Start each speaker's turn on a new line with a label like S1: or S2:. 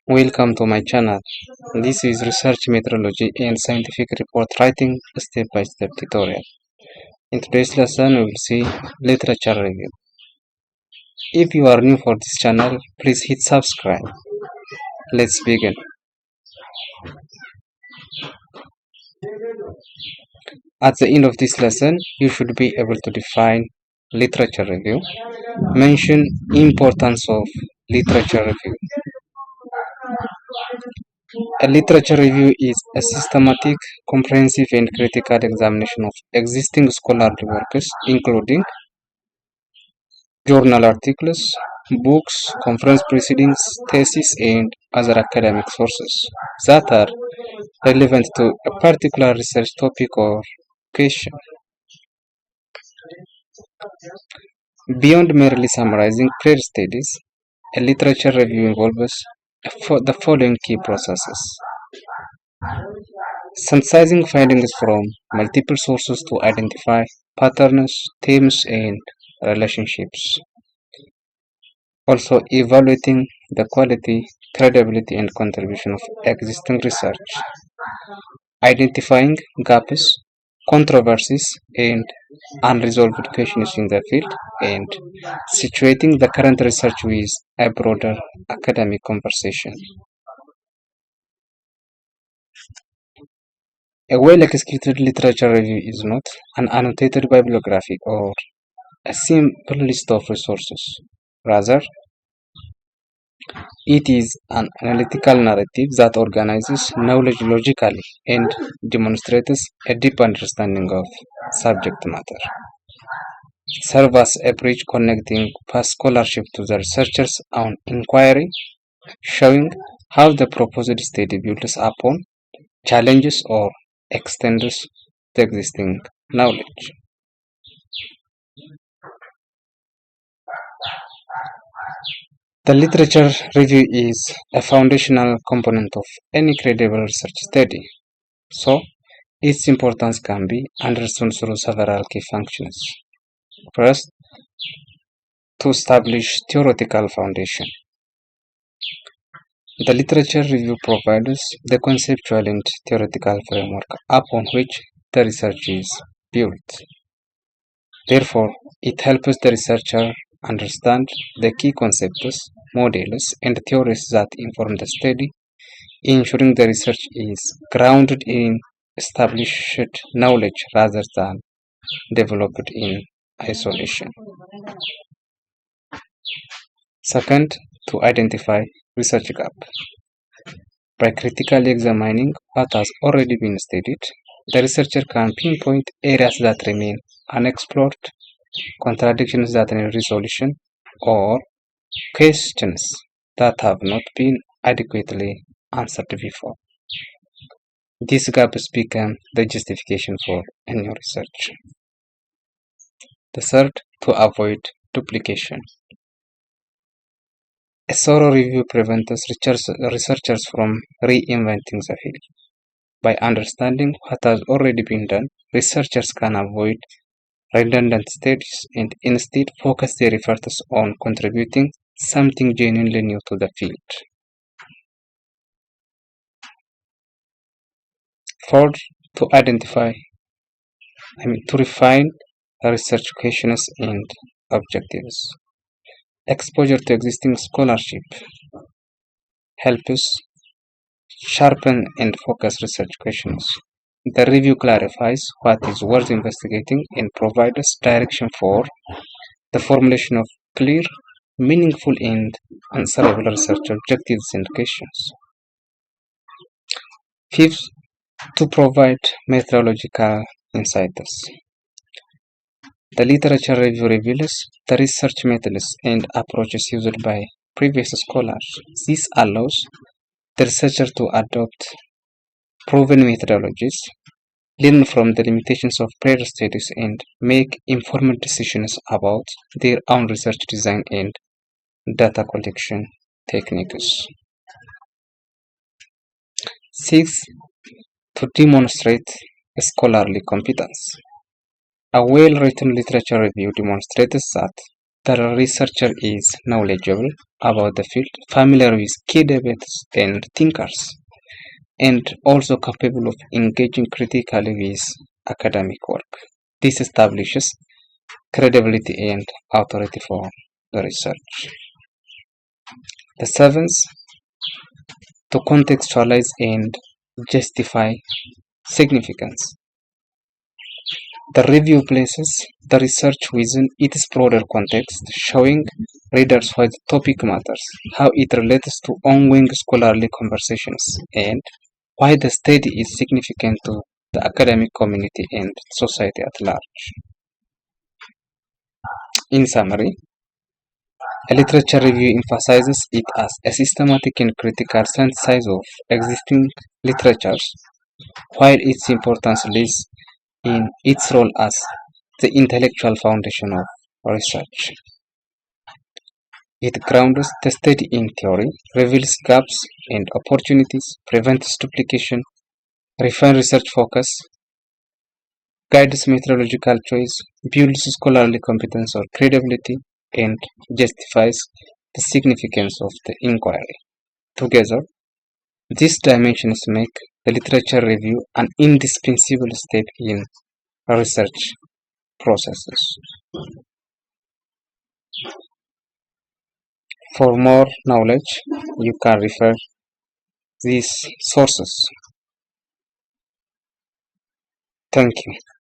S1: Welcome to my channel. This is research methodology and scientific report writing step-by-step tutorial. In today's lesson, we will see literature review. If you are new for this channel, please hit subscribe. Let's begin. At the end of this lesson, you should be able to define literature review, mention importance of literature review. A literature review is a systematic, comprehensive, and critical examination of existing scholarly works, including journal articles, books, conference proceedings, theses, and other academic sources that are relevant to a particular research topic or question. Beyond merely summarizing prior studies, a literature review involves the following key processes: synthesizing findings from multiple sources to identify patterns, themes, and relationships. Also, evaluating the quality, credibility, and contribution of existing research. Identifying gaps, controversies, and unresolved questions in the field, and situating the current research with a broader academic conversation. A well-executed literature review is not an annotated bibliography or a simple list of resources. Rather, it is an analytical narrative that organizes knowledge logically and demonstrates a deep understanding of subject matter. It serves as a bridge connecting past scholarship to the researcher's own inquiry, showing how the proposed study builds upon, challenges, or extends the existing knowledge. The literature review is a foundational component of any credible research study, so its importance can be understood through several key functions. First, to establish theoretical foundation. The literature review provides the conceptual and theoretical framework upon which the research is built. Therefore, it helps the researcher understand the key concepts, models, and theories that inform the study, ensuring the research is grounded in established knowledge rather than developed in isolation. Second, to identify research gap. By critically examining what has already been studied, the researcher can pinpoint areas that remain unexplored, contradictions that need resolution, or questions that have not been adequately answered before. These gaps become the justification for a new research. The third, to avoid duplication. A thorough review prevents researchers from reinventing the field. By understanding what has already been done, researchers can avoid redundant studies and instead focus their efforts on contributing something genuinely new to the field. Fourth, to refine research questions and objectives. Exposure to existing scholarship helps sharpen and focus research questions. The review clarifies what is worth investigating and provides direction for the formulation of clear, meaningful, and answerable research objectives and questions. Fifth, to provide methodological insights. The literature review reveals the research methods and approaches used by previous scholars. This allows the researcher to adopt proven methodologies, learn from the limitations of prior studies, and make informed decisions about their own research design and data collection techniques. Six, to demonstrate scholarly competence. A well-written literature review demonstrates that The researcher is knowledgeable about the field, familiar with key debates and thinkers, and also capable of engaging critically with academic work. This establishes credibility and authority for the research. The seventh, to contextualize and justify significance. The review places the research within its broader context, showing readers why the topic matters, how it relates to ongoing scholarly conversations, and why the study is significant to the academic community and society at large. In summary, a literature review emphasizes it as a systematic and critical synthesis of existing literatures, while its importance lies in its role as the intellectual foundation of research. It grounds the study in theory, reveals gaps and opportunities, prevents duplication, refines research focus, guides methodological choice, builds scholarly competence or credibility, and justifies the significance of the inquiry. Together, these dimensions make the literature review an indispensable step in research processes. For more knowledge, you can refer these sources. Thank you.